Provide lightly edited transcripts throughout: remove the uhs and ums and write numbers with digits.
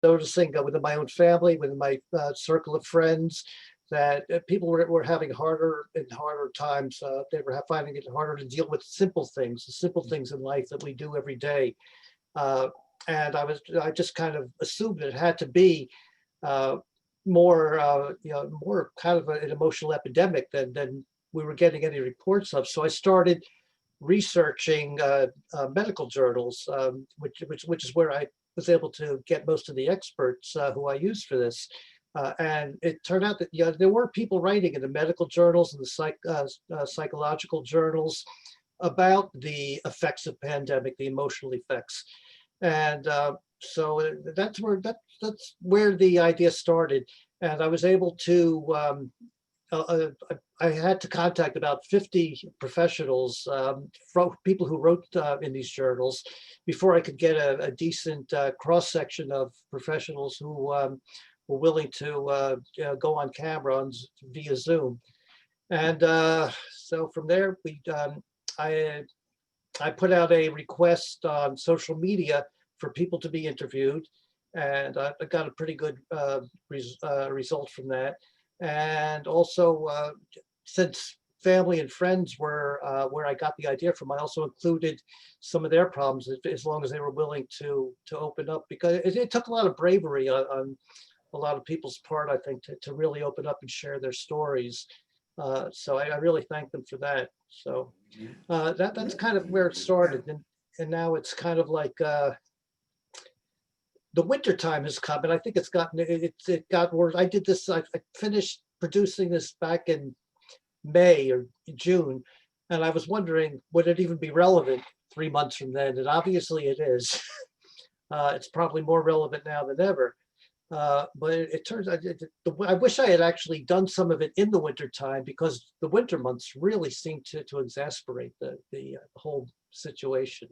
noticing within my own family, within my circle of friends, that people were having harder and harder times. They were finding it harder to deal with simple things, the simple things in life that we do every day. Uh, and I just kind of assumed it had to be uh, more, more kind of an emotional epidemic than we were getting any reports of. So I started researching medical journals, which is where I was able to get most of the experts who I use for this. And it turned out that there were people writing in the medical journals and the psychological journals about the effects of pandemic, the emotional effects, and so that's where the idea started. And I was able to I had to contact about 50 professionals, from people who wrote in these journals, before I could get a decent cross section of professionals who were willing to go on camera via Zoom. And so from there, I I put out a request on social media for people to be interviewed, and I got a pretty good result from that. And also, since family and friends were where I got the idea from, I also included some of their problems, as long as they were willing to open up, because it took a lot of bravery on a lot of people's part, I think, to really open up and share their stories. So I really thank them for that. So that's kind of where it started, and now it's kind of like the winter time has come, and I think it got worse. I did this. I finished producing this back in May or June, and I was wondering, would it even be relevant 3 months from then? And obviously, it is. It's probably more relevant now than ever. But it turns out, I wish I had actually done some of it in the winter time, because the winter months really seem to exasperate the whole situation.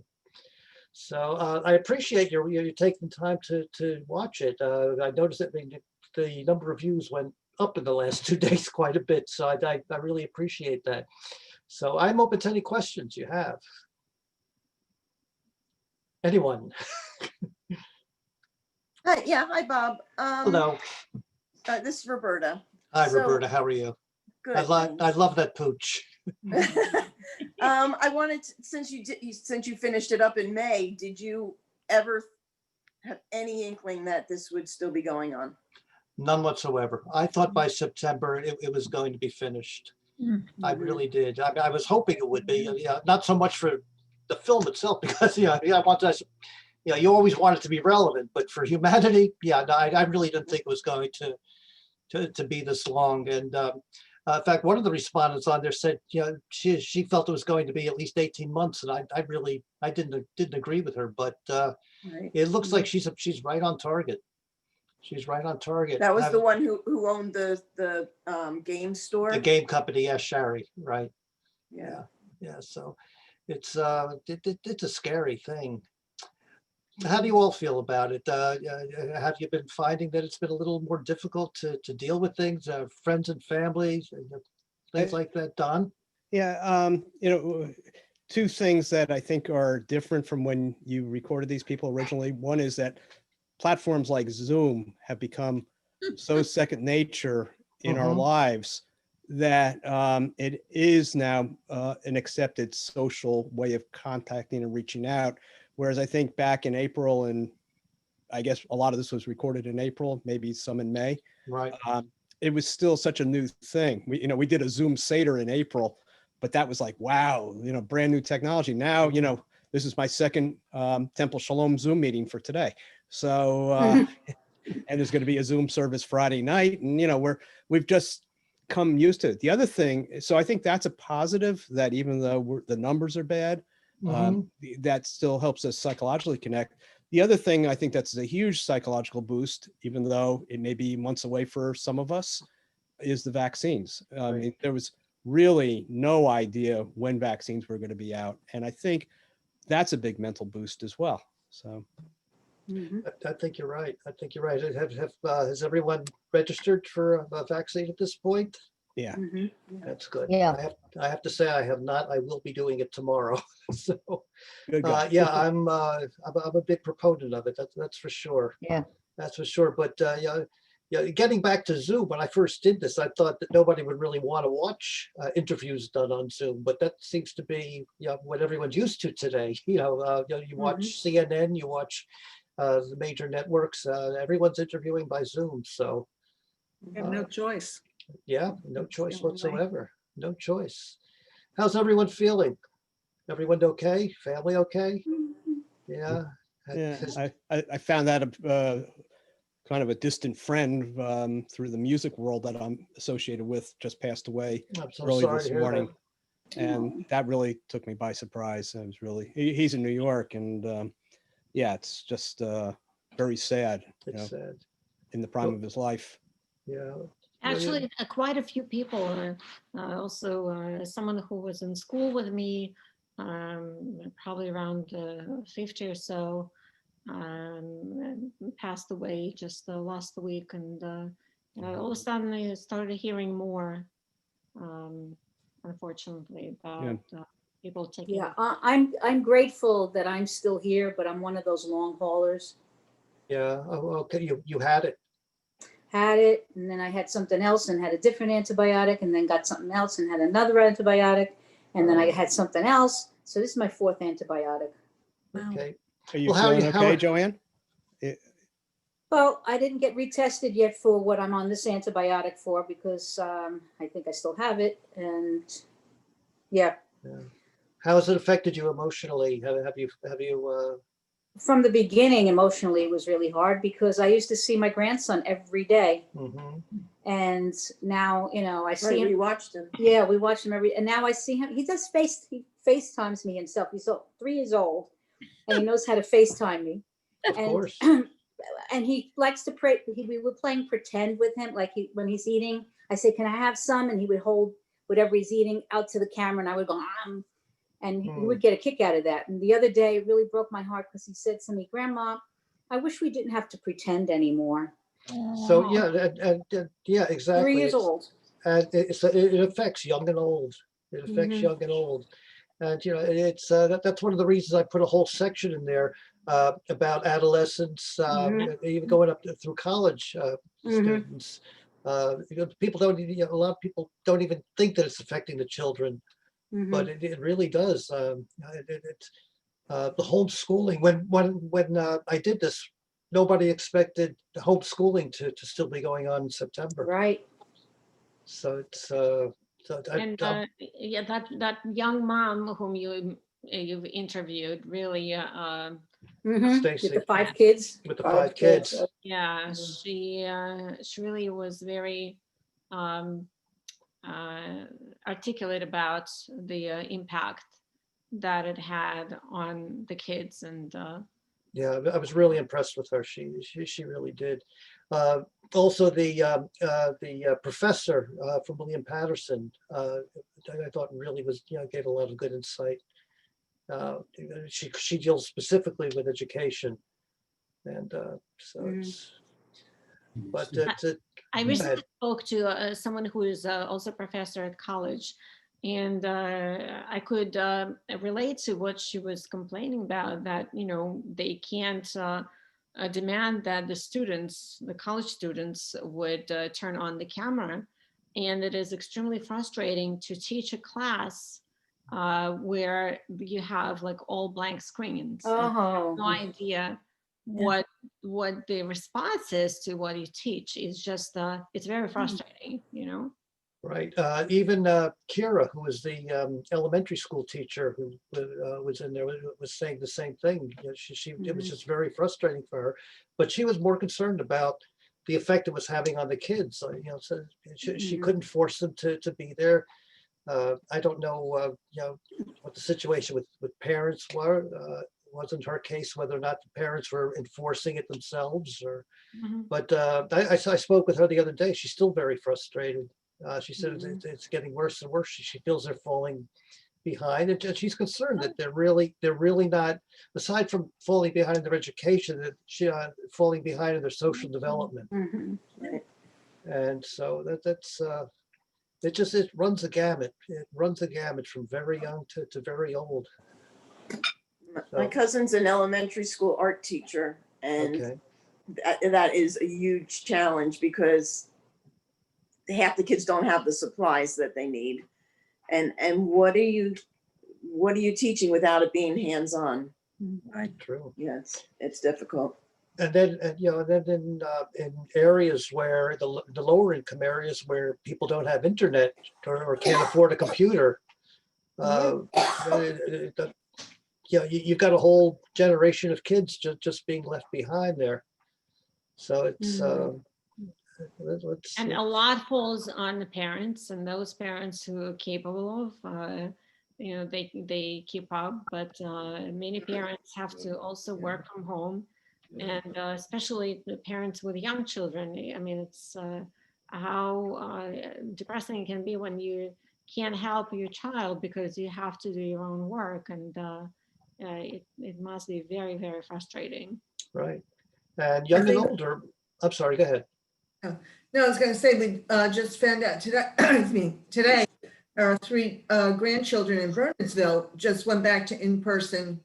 So I appreciate you taking time to watch it. I noticed that the number of views went up in the last 2 days quite a bit. So I really appreciate that. So I'm open to any questions you have. Anyone? Hi, yeah, hi, Bob. Hello. This is Roberta. Hi, Roberta. How are you? Good. I love that pooch. I wanted to, since you finished it up in May, did you ever have any inkling that this would still be going on? None whatsoever. I thought by September it was going to be finished. Mm-hmm. I really did. I was hoping it would be. Yeah, not so much for the film itself, because I want to. You always want it to be relevant, but for humanity, no, I really didn't think it was going to be this long. And in fact, one of the respondents on there said, she felt it was going to be at least 18 months, and I didn't agree with her, but Right. It looks like she's right on target. She's right on target. That was the one who owned the game store. The game company, yeah, Shari, right? Yeah. So it's a scary thing. How do you all feel about it? Have you been finding that it's been a little more difficult to deal with things, friends and families, things like that, Don? Yeah, two things that I think are different from when you recorded these people originally. One is that platforms like Zoom have become so second nature in our lives that it is now an accepted social way of contacting and reaching out. Whereas I think back in April, and I guess a lot of this was recorded in April, maybe some in May. Right. It was still such a new thing. We did a Zoom Seder in April, but that was like, wow, brand new technology. Now, this is my second Temple Shalom Zoom meeting for today. So, and there's going to be a Zoom service Friday night, and we've just come used to it. The other thing, so I think that's a positive, that even though the numbers are bad, that still helps us psychologically connect. The other thing I think that's a huge psychological boost, even though it may be months away for some of us, is the vaccines. I mean, there was really no idea when vaccines were going to be out, and I think that's a big mental boost as well. So I think you're right. Has everyone registered for a vaccine at this point? Yeah. That's good. Yeah. I have to say I have not. I will be doing it tomorrow. So Good guy. I'm a big proponent of it. That's for sure. Yeah. That's for sure. But yeah, yeah, getting back to Zoom, when I first did this, I thought that nobody would really want to watch interviews done on Zoom, but that seems to be, you know, what everyone's used to today. You watch CNN, you watch the major networks, everyone's interviewing by Zoom. So You have no choice. yeah, no It's choice the only way. whatsoever. No choice. How's everyone feeling? Everyone okay? Family okay? Yeah. Yeah, Has- I found that kind of a distant friend through the music world that I'm associated with just passed away I'm so early sorry this to hear morning. that. And that really took me by surprise. I was really, he's in New York, and yeah, it's just very sad, you know, It's sad. in the prime of his life. Yeah. Actually, quite a few people, also someone who was in school with me, probably around 50 or so, passed away just last week. And all of a sudden I started hearing more, unfortunately, about people taking. Yeah, I'm grateful that I'm still here, but I'm one of those long haulers. Yeah. Oh, okay. You had it. Had it, and then I had something else and had a different antibiotic, and then got something else and had another antibiotic, and then I had something else. So this is my 4th antibiotic. Wow. Okay. Are you Well, how are feeling you- how okay, are- Joanne? Well, I didn't get retested yet for what I'm on this antibiotic for because I think I still have it, and yeah, How has it affected you emotionally? Have you from the beginning, emotionally, it was really hard because I used to see my grandson every day, mhm. and now I see Right, him. we watched him. Yeah, we watch him and now I see him. He FaceTimes me himself. He's 3 years old, and he knows how to FaceTime me. Of And course. and he likes to pray. We were playing pretend with him, like when he's eating. I say, "Can I have some?" And he would hold whatever he's eating out to the camera, and I would go, and he would get a kick out of that. And the other day, it really broke my heart because he said to me, "Grandma, I wish we didn't have to pretend anymore." So yeah, and yeah, 3 exactly. years It's- old. And it affects young and old. It affects Mhm. young and old. And it's that's one of the reasons I put a whole section in there about adolescents, even going up through college students. People don't, a lot of people don't even think that it's affecting the children, but it really does. The homeschooling, when I did this, nobody expected the homeschooling to still be going on in September. Right. So it's And yeah, that young mom whom you've interviewed really, Stacy With the 5 kids. with the 5 kids. yeah, she really was very um, articulate about the impact that it had on the kids. And Yeah, I was really impressed with her. She really did. Also, the professor from William Patterson, I thought really was, gave a lot of good insight. She deals specifically with education, and so it's. But I Go recently ahead. spoke to someone who is also a professor at college, and I could relate to what she was complaining about, that, they can't demand that the college students would turn on the camera. And it is extremely frustrating to teach a class where you have like all blank screens. And no idea what the response is to what you teach. Is just it's very frustrating, right, even Kira, who was the elementary school teacher who was in there, was saying the same thing. It was just very frustrating for her, but she was more concerned about the effect it was having on the kids. So she couldn't force them to be there. I don't know, what the situation with parents were. Wasn't her case whether or not the parents were enforcing it themselves, or. But I spoke with her the other day. She's still very frustrated. She said it's getting worse and worse. She feels they're falling behind, and she's concerned that they're really not, aside from falling behind in their education, that falling behind in their social development. And so that's it runs a gamut. It runs a gamut from very young to very old. My cousin's an elementary school art teacher, and Okay. that is a huge challenge because half the kids don't have the supplies that they need. And what are you teaching without it being hands-on? Right. True. Yeah, it's difficult. And then, in areas where the lower income areas where people don't have internet or can't afford a computer, you've got a whole generation of kids just being left behind there. So it's, And a lot falls on the parents, and those parents who are capable of, they keep up, but many parents have to also work from home, and especially the parents with young children. I mean, it's how depressing it can be when you can't help your child because you have to do your own work, and it must be very, very frustrating. right. And young and think- older, I'm sorry, go ahead. No, I was going to say, we just found out today, today, our 3 grandchildren in Bernardsville just went back to in-person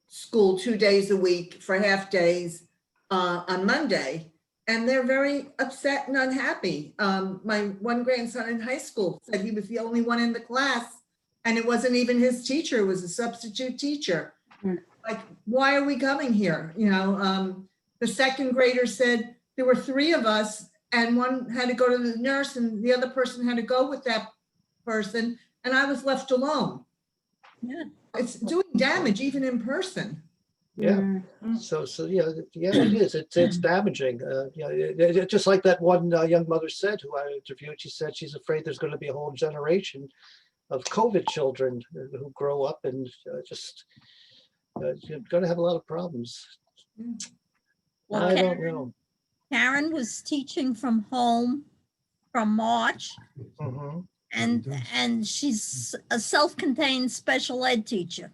school 2 days a week for half days on Monday. And they're very upset and unhappy. My one grandson in high school said he was the only one in the class, and it wasn't even his teacher, it was a substitute teacher. Like, why are we coming here? The second grader said there were 3 of us, and one had to go to the nurse and the other person had to go with that person, and I was left alone. Yeah. It's doing damage even in person. Yeah. Mm. So it is. It's damaging. Just like that one young mother said who I interviewed. She said she's afraid there's going to be a whole generation of COVID children who grow up and you're going to have a lot of problems. Well, I don't know. Karen was teaching from home from March, Mhm. and she's a self-contained special ed teacher.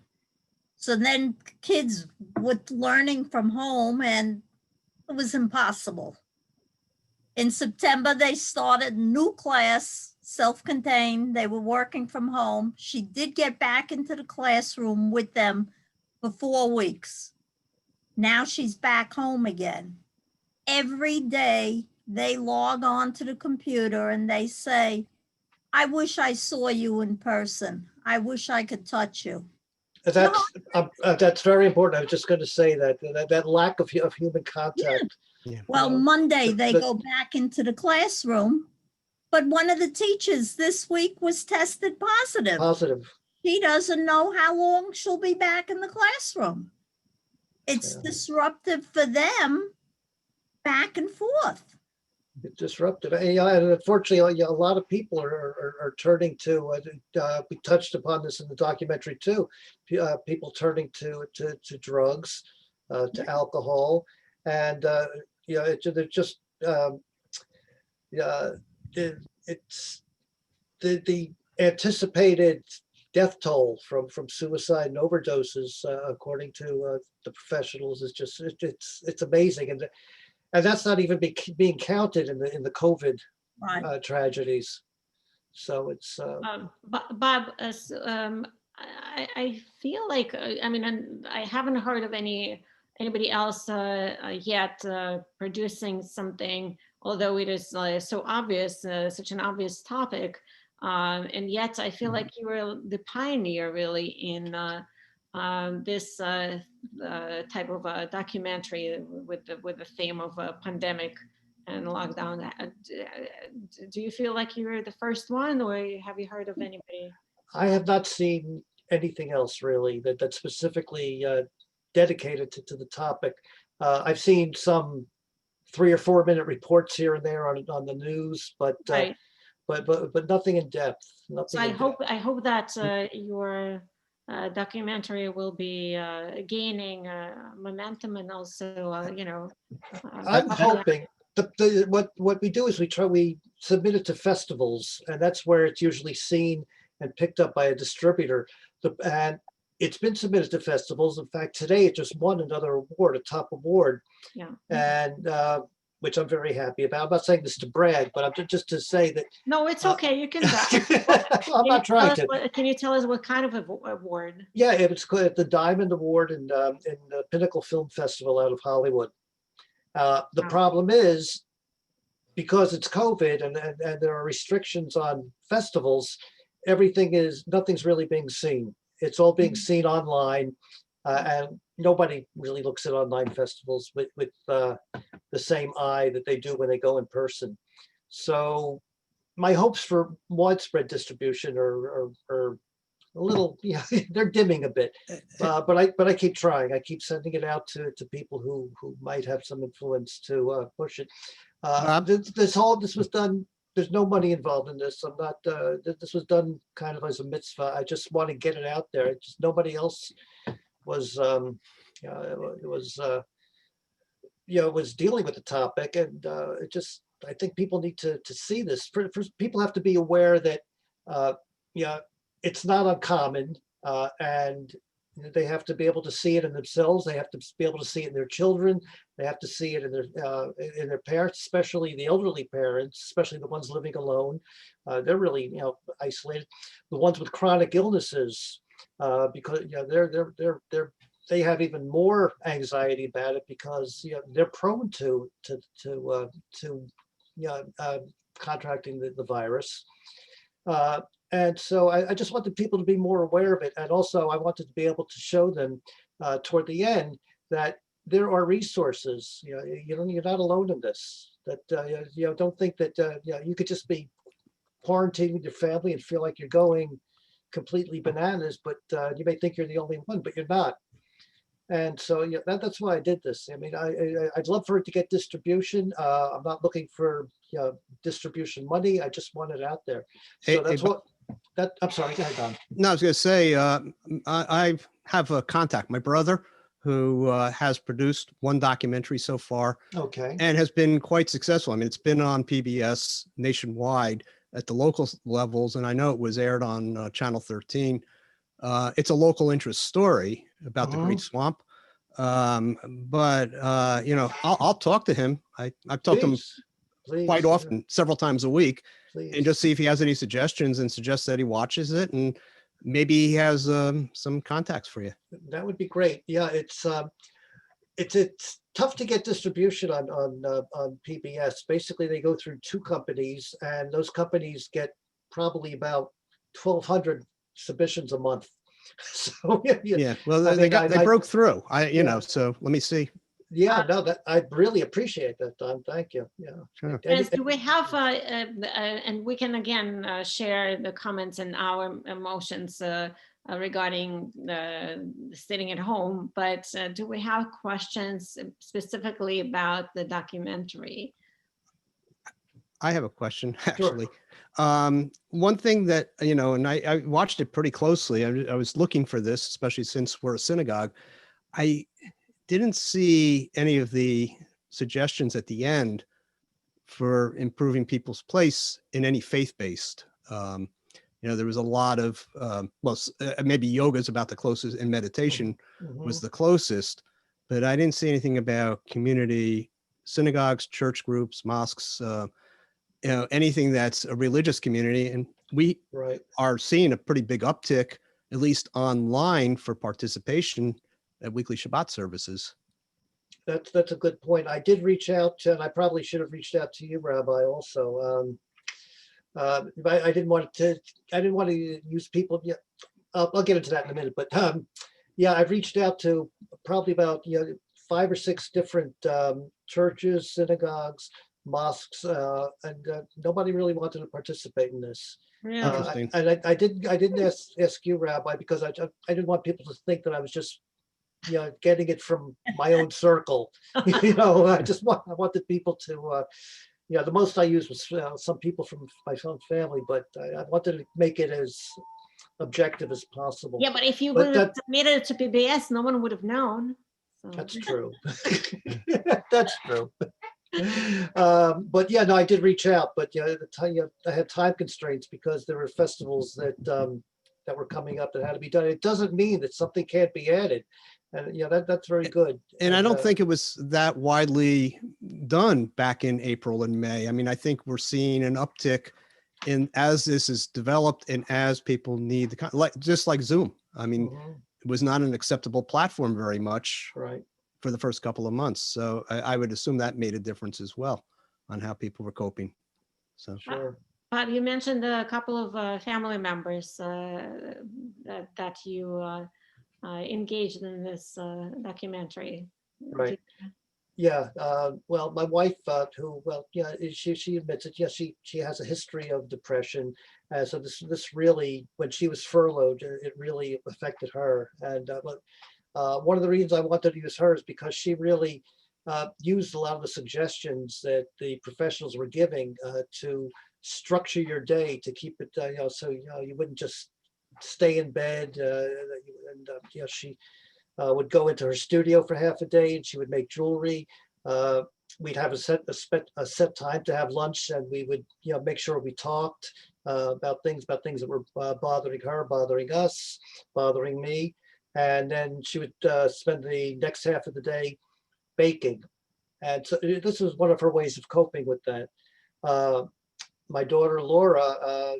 So then kids were learning from home, and it was impossible. In September, they started a new class, self-contained. They were working from home. She did get back into the classroom with them for 4 weeks. Now she's back home again. Every day they log on to the computer and they say, I wish I saw you in person. I wish I could touch you. That's very important. I was just going to say that lack of human contact. Well, No, Monday they but- go back into the classroom, but one of the teachers this week was tested positive. Positive. She doesn't know how long she'll be back in the classroom. It's Yeah. disruptive for them back and forth. It's disruptive. And unfortunately, a lot of people are turning to. We touched upon this in the documentary too. People turning to drugs, to alcohol, and they're just. It's the anticipated death toll from suicide and overdoses, according to the professionals, is just it's amazing, and that's not even being counted in the COVID Right. tragedies. So it's Bob, I feel like, I mean, and I haven't heard of anybody else yet producing something, although it is so obvious, such an obvious topic. And yet I feel like you were the pioneer really in this type of documentary with the theme of a pandemic and lockdown. Do you feel like you were the first one, or have you heard of anybody? I have not seen anything else really that specifically dedicated to the topic. I've seen some 3 or 4 minute reports here and there on the news, but Right. but nothing in depth. Nothing. So in depth. I hope that your documentary will be gaining momentum, and also I'm hoping. What we do is we submit it to festivals, and that's where it's usually seen and picked up by a distributor. And it's been submitted to festivals. In fact, today it just won another award, a top award, Yeah. and which I'm very happy about. I'm not saying this to brag, but I'm just to say that. No, it's okay. You can. I'm not trying to. Can you tell us what kind of award? Yeah, it was the Diamond Award in the Pinnacle Film Festival out of Hollywood. The Wow. problem is, because it's COVID and there are restrictions on festivals, nothing's really being seen. It's all being seen online, and nobody really looks at online festivals with the same eye that they do when they go in person. So my hopes for widespread distribution are a little, yeah, they're dimming a bit. But I keep trying. I keep sending it out to people who might have some influence to push it. Bob? This was done. There's no money involved in this. I'm not. This was done kind of as a mitzvah. I just want to get it out there. Just nobody else was. Was dealing with the topic, and it just. I think people need to see this. First, people have to be aware that, it's not uncommon, and they have to be able to see it in themselves. They have to be able to see it in their children. They have to see it in their parents, especially the elderly parents, especially the ones living alone. They're really, isolated. The ones with chronic illnesses, because they have even more anxiety about it because they're prone to contracting the virus. And so I just wanted people to be more aware of it. And also I wanted to be able to show them toward the end that there are resources. You're not alone in this. That don't think that you could just be quarantined with your family and feel like you're going completely bananas, but you may think you're the only one, but you're not. And so that's why I did this. I mean, I'd love for it to get distribution. I'm not looking for distribution money. I just want it out there. So that's what. I'm sorry. Go ahead, Don. No, I was going to say, I have a contact, my brother, who has produced one documentary so far. Okay. And has been quite successful. I mean, it's been on PBS nationwide at the local levels, and I know it was aired on Channel 13. It's a local interest story about the Great Swamp. But I'll talk to him. I've talked to him quite often, several times a week, and just see if he has any suggestions and suggest that he watches it, and maybe he has some contacts for you. That would be great. Yeah, it's tough to get distribution on PBS. Basically, they go through two companies, and those companies get probably about 1,200 submissions a month. So yeah, well, they broke through. So let me see. Yeah, no, that I really appreciate that, Don. Thank you. Yeah. Sure. Yes, do we have, and we can again share the comments and our emotions regarding sitting at home, but do we have questions specifically about the documentary? I have a question, actually. Sure. One thing that, and I watched it pretty closely. I was looking for this, especially since we're a synagogue. I didn't see any of the suggestions at the end for improving people's place in any faith-based. There was a lot of, maybe yoga is about the closest, and meditation was the closest, but I didn't see anything about community, synagogues, church groups, mosques, anything that's a religious community. And we are seeing a pretty big uptick, at least online, for participation at weekly Shabbat services. That's a good point. I did reach out to, and I probably should have reached out to you, Rabbi, also. I didn't want to use people. Yeah, I'll get into that in a minute. But yeah, I've reached out to probably about 5 or 6 different churches, synagogues, mosques, and nobody really wanted to participate in this. Really? And I didn't ask you, Rabbi, because I didn't want people to think that I was just getting it from my own circle. I wanted people to. The most I used was some people from my own family, but I wanted to make it as objective as possible. Yeah, but if you would have submitted it to PBS, no one would have known. So. That's true. That's true. But yeah, no, I did reach out, but I had time constraints because there were festivals that were coming up that had to be done. It doesn't mean that something can't be added. And that's very good. And I don't think it was that widely done back in April and May. I mean, I think we're seeing an uptick as this is developed and as people need just like Zoom. I mean, it was not an acceptable platform very much. Right. for the first couple of months. So I would assume that made a difference as well on how people were coping. So Sure. Bob, you mentioned a couple of family members that you engaged in this documentary. Right. Yeah, well, my wife, who, well, yeah, she admits it. Yeah, she has a history of depression, so this really, when she was furloughed, it really affected her. And one of the reasons I wanted to use her is because she really used a lot of the suggestions that the professionals were giving to structure your day to keep it, so you wouldn't just stay in bed. She would go into her studio for half a day and she would make jewelry. We'd have a set time to have lunch, and we would make sure we talked about things that were bothering her, bothering us, bothering me. And then she would spend the next half of the day baking. And so this was one of her ways of coping with that. My daughter Laura,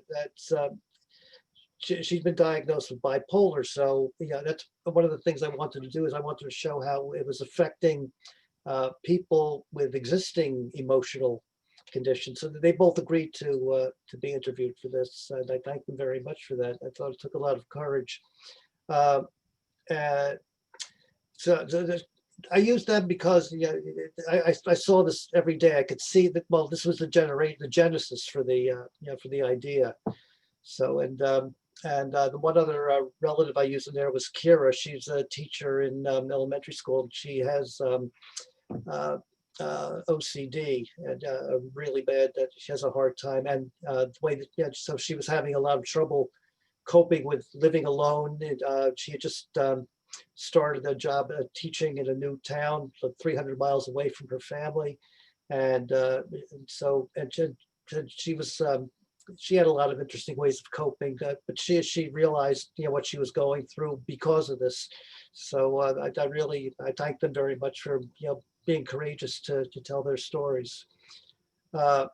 she's been diagnosed with bipolar. So that's one of the things I wanted to do, is I wanted to show how it was affecting people with existing emotional conditions. So they both agreed to be interviewed for this, and I thank them very much for that. I thought it took a lot of courage. So I used them because I saw this every day. I could see that, well, this was the genesis for the idea. So and the one other relative I used in there was Kira. She's a teacher in elementary school. She has OCD, and really bad, that she has a hard time. And the way that, so she was having a lot of trouble coping with living alone. She had just started a job teaching in a new town, like 300 miles away from her family. And she was, she had a lot of interesting ways of coping, but she realized what she was going through because of this. So I thank them very much for being courageous to tell their stories. I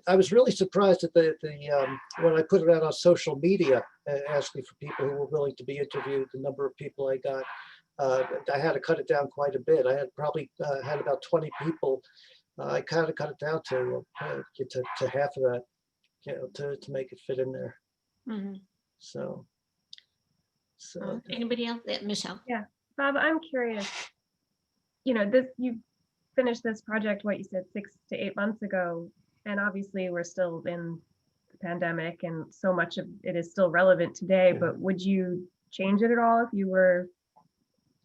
was really surprised at when I put it out on social media, asking for people who were willing to be interviewed, the number of people I got. I had to cut it down quite a bit. I had probably had about 20 people. I kind of cut it down to half of that, to make it fit in there. Mhm. So Anybody else? Michelle? Yeah, Bob, I'm curious. You finished this project, what you said, 6 to 8 months ago, and obviously we're still in the pandemic, and so much of it is still relevant today. But would you change it at all if you were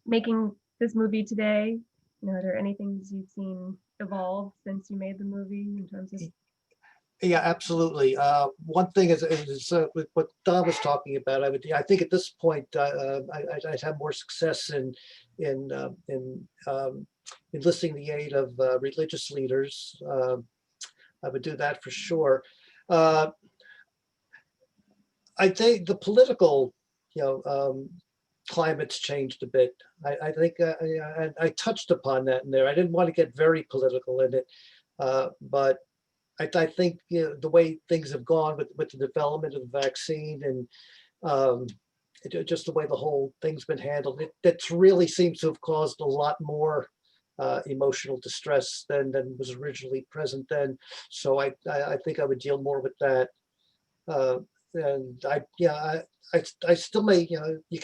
making this movie today? Are there any things you've seen evolve since you made the movie in terms of? Yeah, absolutely. One thing is with what Don was talking about. I think at this point I'd have more success in enlisting the aid of religious leaders. I would do that for sure. I think the political, climate's changed a bit. I think I touched upon that in there. I didn't want to get very political in it, but I think the way things have gone with the development of the vaccine, and just the way the whole thing's been handled, that really seems to have caused a lot more emotional distress than was originally present then. So I think I would deal more with that. And I still may,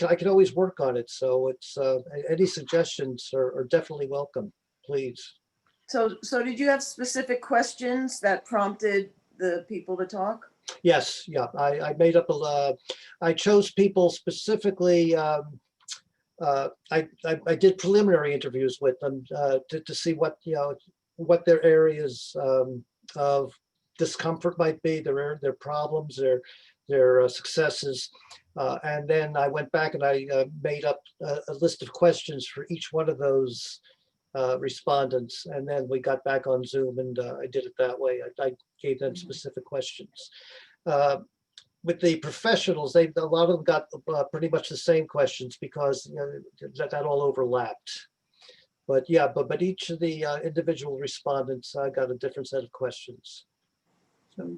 I can always work on it. So it's any suggestions are definitely welcome, please. So did you have specific questions that prompted the people to talk? Yes, yeah, I made up I chose people specifically. I did preliminary interviews with them to see what their areas of discomfort might be, their problems, their successes, and then I went back and I made up a list of questions for each one of those respondents, and then we got back on Zoom, and I did it that way. I gave them specific questions. With the professionals, a lot of them got pretty much the same questions, because that all overlapped. But yeah, but each of the individual respondents got a different set of questions. So,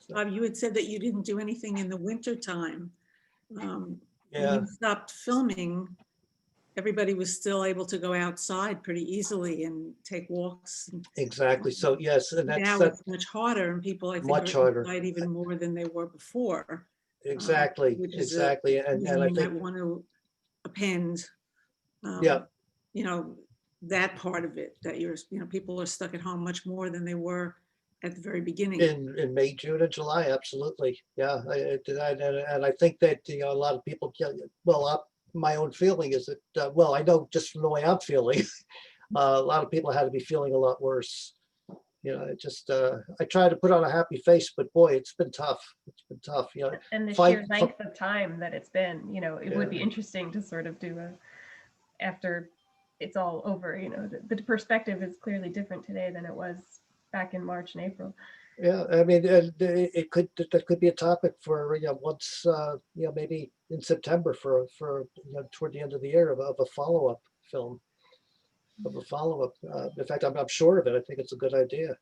Bob, you had said that you didn't do anything in the winter time. When yeah. you stopped filming, everybody was still able to go outside pretty easily and take walks. And Exactly. So yes, and now that's it's much harder, and people, I think, much are harder. inside even more than they were before. Exactly, Which is exactly. And I you think, might want to append, yeah, you know, that part of it, that people are stuck at home much more than they were at the very beginning. in May, June, and July, absolutely. Yeah, and I think that, a lot of people, my own feeling is that, well, I know just from the way I'm feeling, a lot of people had to be feeling a lot worse. It just, I try to put on a happy face, but boy, it's been tough. It's been tough, And the Fight- sheer length of time that it's been, it would be Yeah. interesting to sort of do after it's all over, the perspective is clearly different today than it was back in March and April. Yeah, I mean, that could be a topic for, once, maybe in September for, toward the end of the year of a follow-up film, of a follow-up. In fact, I'm sure of it. I think it's a good idea.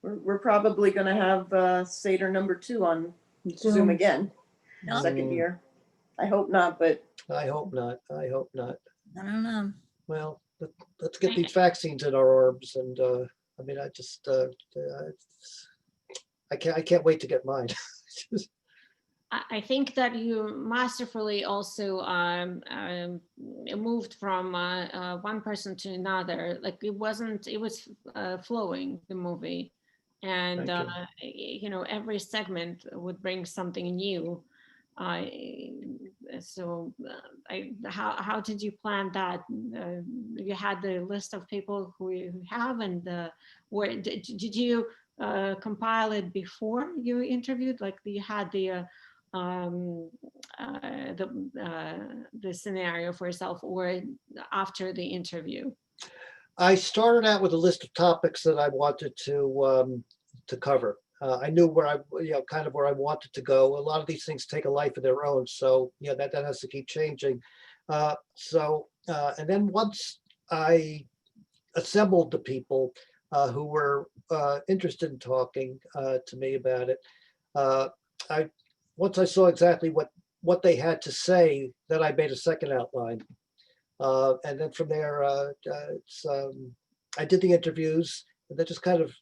We're probably gonna have Seder #2 on Zoom again, No, second year. I hope not, but I hope not. I hope not. I don't know. Well, let's get these vaccines in our arms, and I mean, I just, I can't wait to get mine. I think that you masterfully also moved from one person to another. Like it was flowing, the movie. And, Thank every segment would bring something new. How did you plan that? You had the list of people who you have, and where did you compile it before you interviewed? Like you had the scenario for yourself, or after the interview? I started out with a list of topics that I wanted to cover. I knew where kind of where I wanted to go. A lot of these things take a life of their own, so that has to keep changing. And then once I assembled the people who were interested in talking to me about it, once I saw exactly what they had to say, then I made a second outline. And then from there, I did the interviews, and then just kind of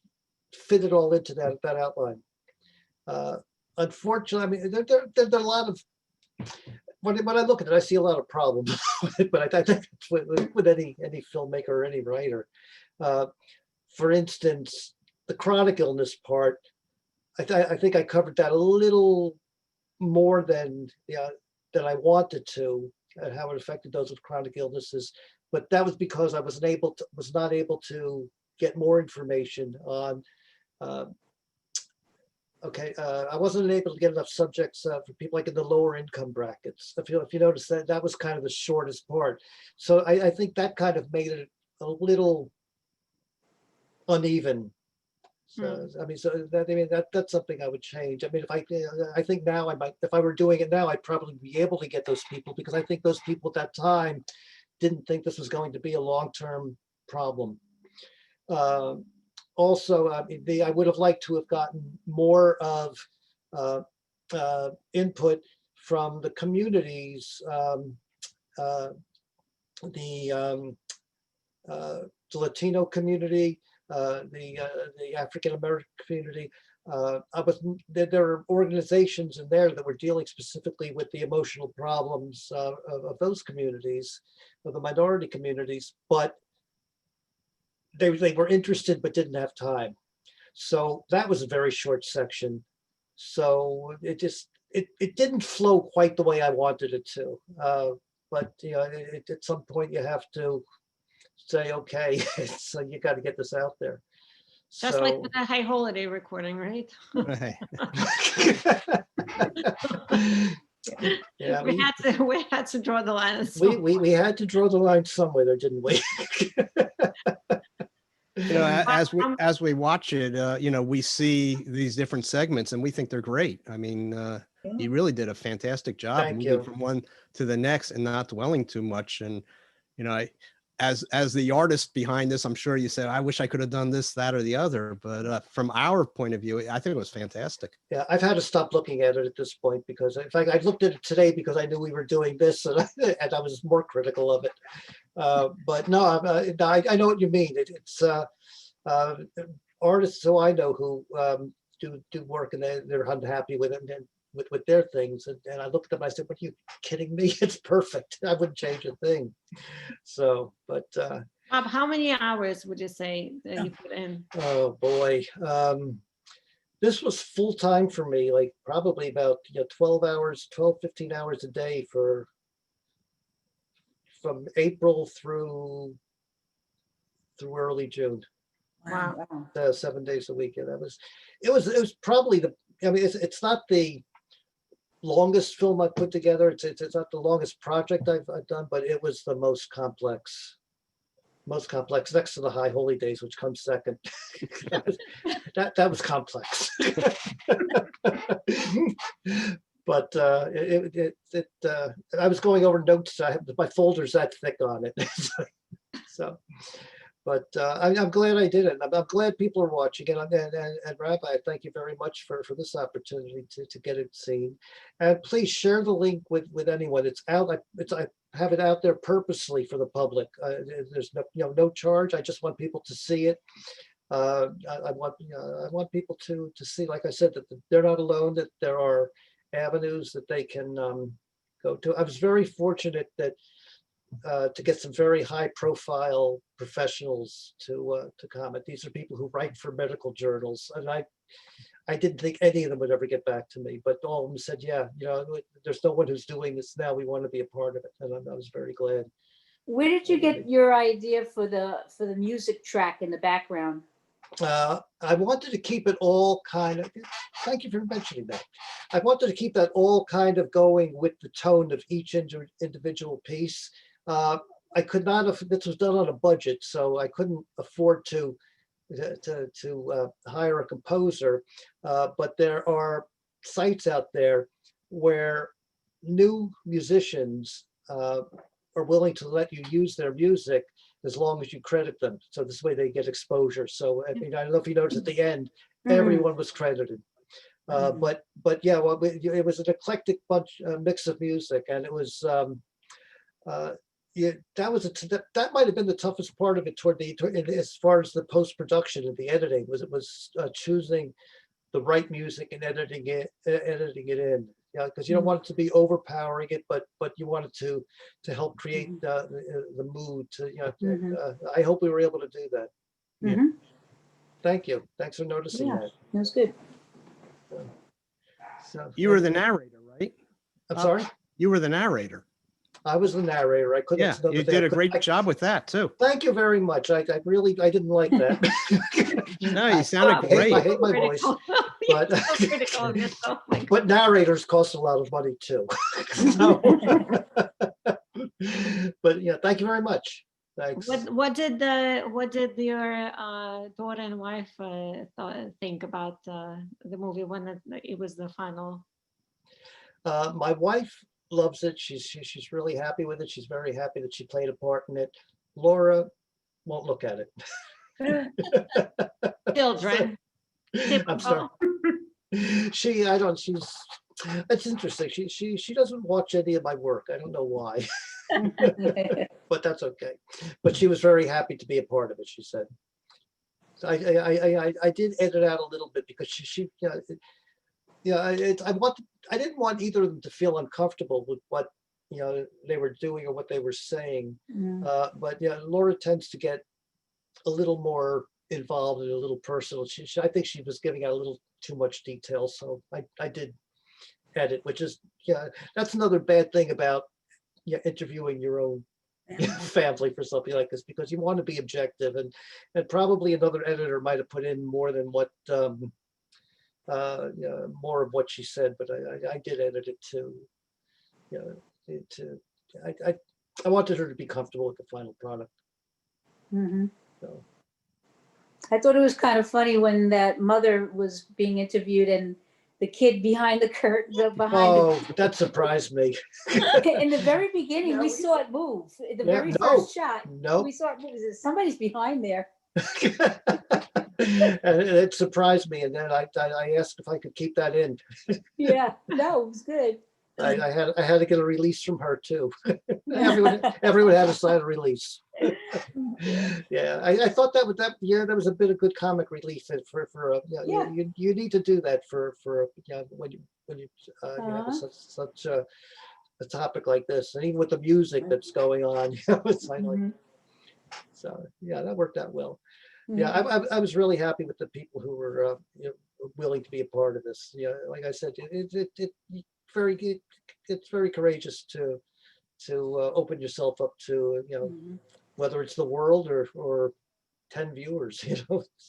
fit it all into that outline. Unfortunately, I mean, there are a lot of, when I look at it, I see a lot of problems, but I think with any filmmaker or any writer. For instance, the chronic illness part, I think I covered that a little more than I wanted to, and how it affected those with chronic illnesses. But that was because I was not able to get more information on. I wasn't able to get enough subjects for people like in the lower income brackets. If you notice that was kind of the shortest part. So I think that kind of made it a little uneven. So I mean, that's something I would change. I mean, I think now if I were doing it now, I'd probably be able to get those people, because I think those people at that time didn't think this was going to be a long-term problem. Also, I would have liked to have gotten more of input from the communities, the Latino community, the African American community. There are organizations in there that were dealing specifically with the emotional problems of those communities, of the minority communities, but they were interested but didn't have time. So that was a very short section. So it didn't flow quite the way I wanted it to. But at some point you have to say, okay, so you got to get this out there. Just like with a high holiday recording, right? Right. Yeah, we had to draw the line. at some we had to draw the line somewhere there, didn't we? As we watch it, we see these different segments and we think they're great. I mean, you really did a fantastic job Thank moving you. from one to the next and not dwelling too much. And, as the artist behind this, I'm sure you said, I wish I could have done this, that, or the other. But from our point of view, I think it was fantastic. Yeah, I've had to stop looking at it at this point because in fact, I looked at it today because I knew we were doing this and I was more critical of it. But no, I know what you mean. It's artists who I know who do work and they're unhappy with it and with their things. And I looked at them, I said, "What, are you kidding me? It's perfect. I wouldn't change a thing." So, but Bob, how many hours would you say that you put in? oh boy. This was full time for me, like probably about 12 hours, 12, 15 hours a day from April through early June. Wow. 7 days a week. And it was probably it's not the longest film I put together. It's not the longest project I've done, but it was the most complex next to the High Holy Days, which comes second. that was complex. But I was going over notes. I have my folders that thick on it. So, but I'm glad I did it. I'm glad people are watching it. And Rabbi, thank you very much for this opportunity to get it seen. And please share the link with anyone. It's out. I have it out there purposely for the public. There's no charge. I just want people to see it. I want people to see, like I said, that they're not alone. That there are avenues that they can go to. I was very fortunate that to get some very high-profile professionals to comment. These are people who write for medical journals, and I didn't think any of them would ever get back to me, but all of them said, "Yeah, there's no one who's doing this now. We want to be a part of it," and I was very glad. Where did you get your idea for the music track in the background? I wanted to keep it all kind of, thank you for mentioning that. I wanted to keep that all kind of going with the tone of each individual piece. I could not have, this was done on a budget, so I couldn't afford to hire a composer. But there are sites out there where new musicians are willing to let you use their music as long as you credit them. So this way they get exposure. So I don't know if you noticed at the end, everyone was credited. But yeah, well, it was an eclectic mix of music, and it was yeah, that might have been the toughest part of it as far as the post-production and the editing was choosing the right music and editing it in. Yeah, because you don't want it to be overpowering it, but you want it to help create the mood. I hope we were able to do that. Mhm. Thank you. Thanks for noticing Yeah, that. that was good. So You were the narrator, right? I'm sorry. You were the narrator. I was the narrator. I couldn't. Yeah, you did a great job with that too. Thank you very much. I didn't like that. No, you sounded great. I hate my voice, but Critical of yourself. but narrators cost a lot of money too. So, but yeah, thank you very much. Thanks. What did your daughter and wife think about the movie when it was the final? My wife loves it. She's really happy with it. She's very happy that she played a part in it. Laura won't look at it. Children. I'm sorry. It's interesting. She doesn't watch any of my work. I don't know why, but that's okay. But she was very happy to be a part of it, she said. So I did edit out a little bit because she I didn't want either of them to feel uncomfortable with what they were doing or what they were saying. But yeah, Laura tends to get a little more involved and a little personal. I think she was giving out a little too much detail, so I did edit, which is that's another bad thing about interviewing your own family for something like this, because you want to be objective, and probably another editor might have put in more than what more of what she said, but I did edit it too. I wanted her to be comfortable with the final product. So. I thought it was kind of funny when that mother was being interviewed and the kid behind the curtain, behind Oh, that surprised me. in the very beginning, we saw it move. In the Yeah, very no, first shot, no. we saw it move. We said, somebody's behind there. And it surprised me. And then I asked if I could keep that in. Yeah, no, it was good. I had to get a release from her too. Everyone had to sign a release. Yeah, I thought that was a bit of good comic relief for Yeah. you need to do that for when you have Uh-huh. such a topic like this, and even with the music that's going on, it's like, Mhm. so yeah, that worked out well. Yeah, Mhm. I was really happy with the people who were willing to be a part of this. Yeah, like I said, it's very courageous to open yourself up to Mhm. whether it's the world or 10 viewers. It's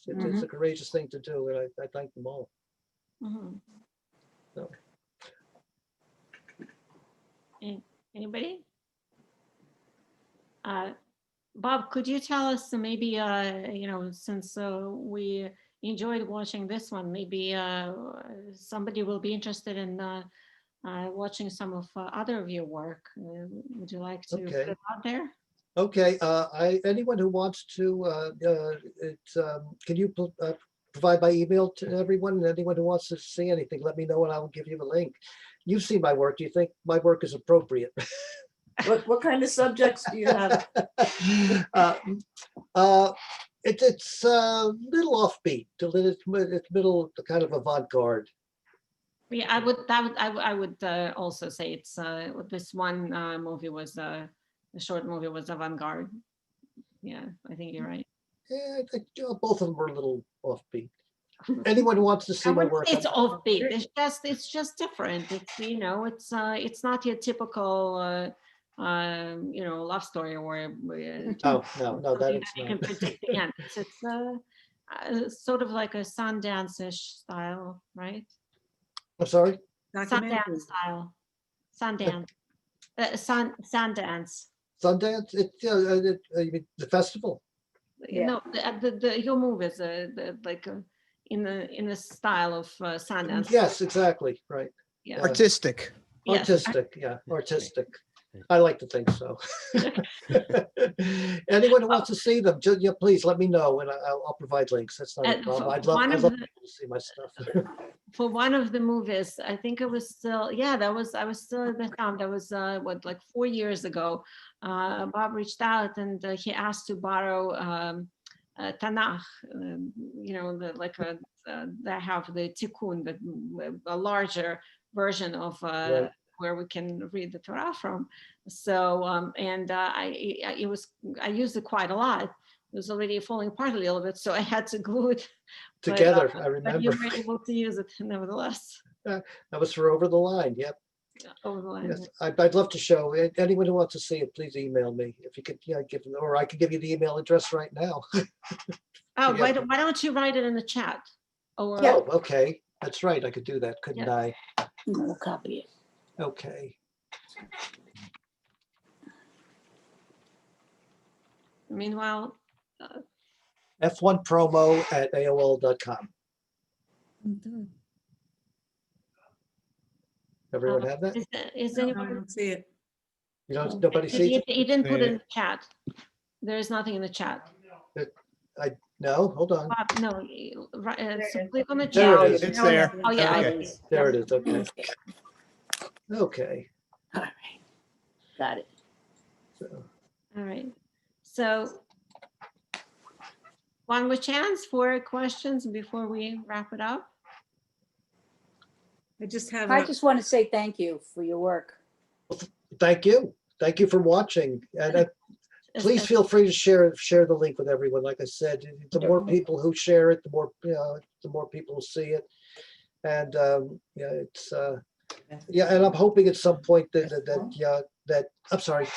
a Mhm. courageous thing to do, and I thank them all. Mhm. So. Anybody? Bob, could you tell us maybe, since we enjoyed watching this one, maybe somebody will be interested in watching some of other of your work. Would you like to put Okay. it out there? Okay, anyone who wants to, can you provide my email to everyone? And anyone who wants to see anything, let me know and I will give you the link. You've seen my work. Do you think my work is appropriate? What kind of subjects do you have? It's a little offbeat. It's middle, kind of avant-garde. Yeah, I would also say it's this one movie was the short movie was avant-garde. Yeah, I think you're right. Yeah, I think both of them were a little offbeat. Anyone who wants to see I my wouldn't work, say it's offbeat. It's just different. It's not your typical love story where no, that something it's that you can not. predict the end. It's sort of like a Sundance-ish style, right? I'm sorry? Documentary. Sundance style. Sundance. Sundance. Sundance? It's you mean the festival? Yeah. No, your movie is in the style of Sundance. Yes, exactly, right. Yeah. Artistic. Yes. Artistic, yeah, artistic. I like to think so. Anyone who wants to see them, please let me know and I'll provide links. That's not a And problem. for I'd love one of people the- to see my stuff. For one of the movies, I think it was still, I was still at the time. That was like 4 years ago. Bob reached out and he asked to borrow Tanakh, they have the Tikkun, a larger version of Right. where we can read the Torah from. So, I used it quite a lot. It was already falling apart a little bit, so I had to glue it. Together, I But you remember. were able to use it nevertheless. That was for Over the Line, yep. Over the line. Yes, I'd love to show anyone who wants to see it, please email me. If you could, give them, or I could give you the email address right now. Oh, Yeah. why don't you write it in the chat? Or Oh, okay, that's right, I could do that, couldn't Yeah. I? We'll copy it. Okay, meanwhile, f1promo@aol.com. Everyone have that? is No, I anyone? don't see it. You don't, nobody sees You, it? you didn't put it See in the chat. There is nothing in the chat. No, hold on. No, so click on the There chat. it is. It's there. Oh, yeah. Okay. There it is, okay. Okay, All right. Got it. so, All right. So one more chance for questions before we wrap it up. I just have I a, just want to say thank you for your work. thank you for watching, and please feel free to share the link with everyone. Like I said, the more people who share it, the more people will see it. And it's and I'm hoping at some point that I'm sorry,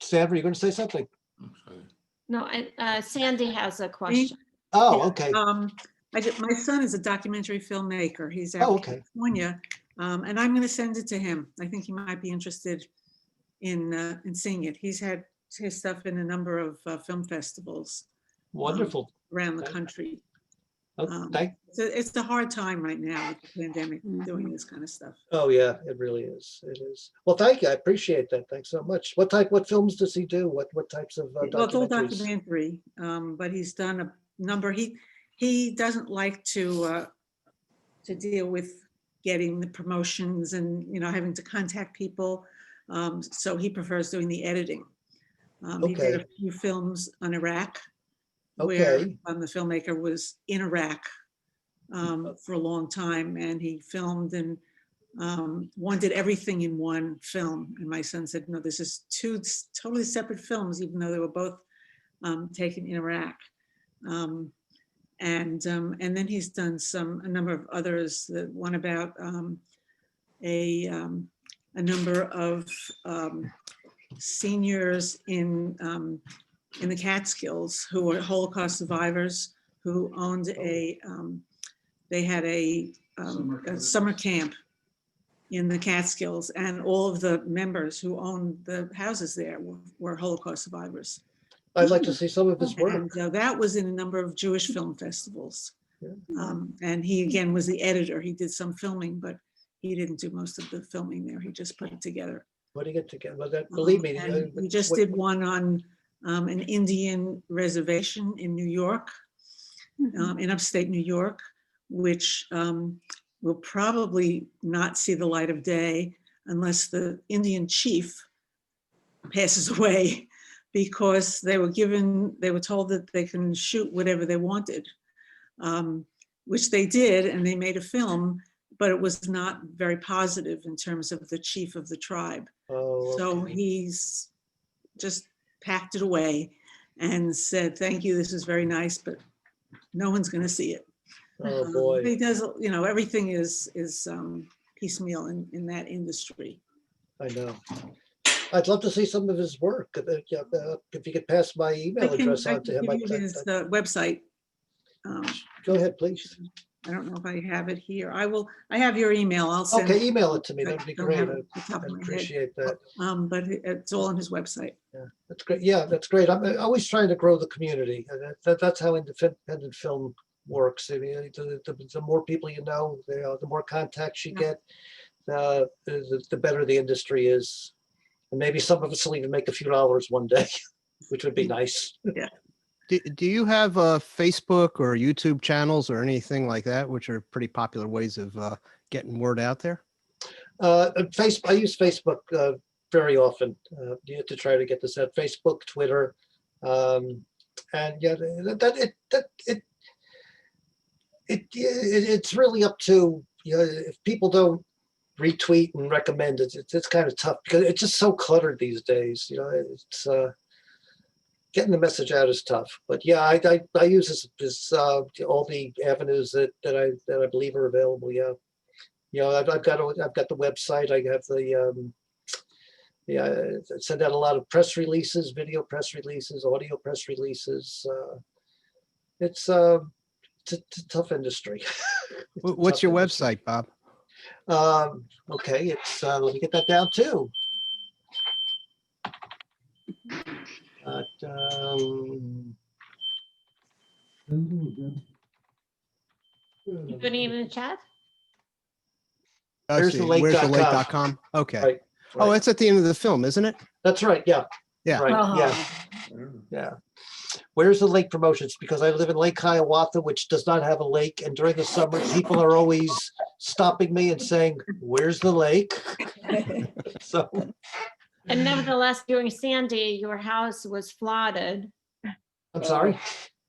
Sandra, you're going to say something? No, Sandy has a question. Oh, Yeah, okay. my son is a documentary filmmaker. He's out Oh, in okay. California, and I'm going to send it to him. I think he might be interested in seeing it. He's had his stuff in a number of film festivals Wonderful. around the country. It's a hard time right now with the pandemic, doing Mhm. this kind of stuff. Oh, yeah, it really is. It is. Well, thank you. I appreciate that. Thanks so much. What films does he do? What types of Well, it's all documentaries? documentary, but he's done a number. He doesn't like to deal with getting the promotions and, having to contact people. So he prefers doing the editing. He did Okay. a few films on Iraq, where Okay. the filmmaker was in Iraq for a long time, and he filmed and wanted everything in one film. And my son said, no, this is two totally separate films, even though they were both taken in Iraq. And then he's done a number of others. The one about a number of seniors in the Catskills who were Holocaust survivors who owned they had a summer camp in the Catskills, and all of the members who owned the houses there were Holocaust survivors. I'd like to see some of his work. And that was in a number of Jewish film festivals. Yeah. And he, again, was the editor. He did some filming, but he didn't do most of the filming there. He just put it together. Putting it together. Well, believe me. And we just did one on an Indian reservation in New York, in upstate New York, which will probably not see the light of day unless the Indian chief passes away, because they were told that they can shoot whatever they wanted, which they did, and they made a film, but it was not very positive in terms of the chief of the tribe. Oh, So okay. he's just packed it away and said, thank you, this is very nice, but no one's going to see it. Oh, boy. He does, everything is piecemeal in that industry. I know. I'd love to see some of his work. If you could pass my email address on to him. Give you his website. Go ahead, please. I don't know if I have it here. I have your email. I'll send. Okay, email it to me. That'd be don't great. have it off the top I'd of my head. appreciate that. But it's all on his website. Yeah, that's great. Yeah, that's great. I'm always trying to grow the community. That's how independent film works. I mean, the more people you know, the more contacts you get, the better the industry is. And maybe some of us will even make a few dollars one day, which would be nice. Yeah. Do you have Facebook or YouTube channels or anything like that, which are pretty popular ways of getting word out there? I use Facebook very often to try to get this out. Facebook, Twitter, and yeah, it's really up to, if people don't retweet and recommend it, it's kind of tough because it's just so cluttered these days. It's getting the message out is tough. But yeah, I use this all the avenues that I believe are available. Yeah, I've got the website. I have I send out a lot of press releases, video press releases, audio press releases. It's a tough industry. What's your website, Bob? Okay, it's let me get that down too. You putting it in the chat? I Where's see. the lake.com. Okay. Right, Oh, right. that's at the end of the film, isn't it? That's right. Yeah. Yeah. Right. Yeah. Where's the lake promotions? Because I live in Lake Hiawatha, which does not have a lake, and during the summer, people are always stopping me and saying, "Where's the lake?" So. And nevertheless, during Sandy, your house was flooded. I'm sorry.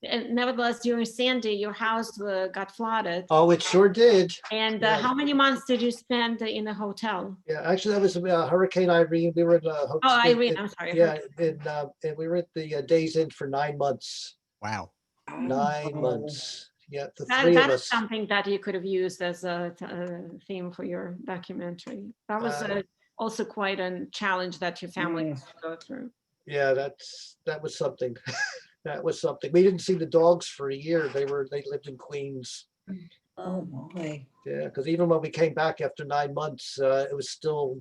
And nevertheless, during Sandy, your house got flooded. Oh, it sure did. And Yeah. how many months did you spend in a hotel? Yeah, actually, that was Hurricane Irene. We were in a hotel. Oh, Irene, I'm sorry. Yeah, and we were at the Days Inn for 9 months. Wow. 9 months. Yeah, the three of That us. is something that you could have used as a theme for your documentary. That was also quite a challenge that your family had to go through. Yeah, that was something. That was something. We didn't see the dogs for a year. They lived in Queens. Oh, boy. Yeah, because even when we came back after 9 months, it was still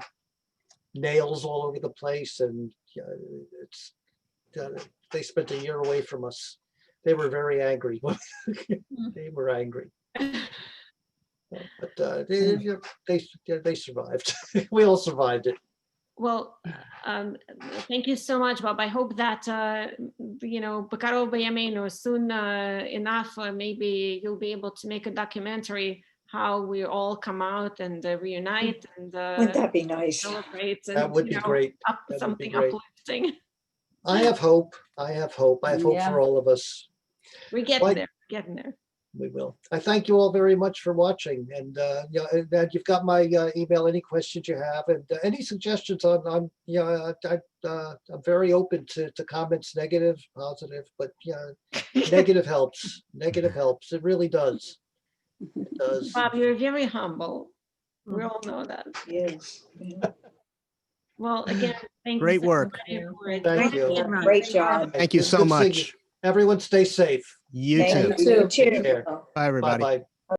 nails all over the place, and they spent a year away from us. they were very angry. They were angry. But they survived. We all survived it. Well, thank you so much, Bob. I hope that, Bakaru Bayameno, soon enough, maybe you'll be able to make a documentary how we all come out and reunite and Wouldn't that be nice? celebrate. That And, would be great. Up That would be something great. uplifting. I have hope. I have hope. I have hope Yeah. for all of us. We're getting Why- there, getting there. We will. I thank you all very much for watching, and and you've got my email. Any questions you have, and any suggestions on I'm very open to comments, negative, positive, but negative helps. Negative helps. It really does. It does. Bob, you're very humble. We all know that. Yes. Well, again, thank you. Great work. everybody for Thank you. joining us. Great job. Thank you It's so good seeing you. much. Everyone stay safe. You Thank too. you. You too. Take care. Bye, everybody. Bye-bye.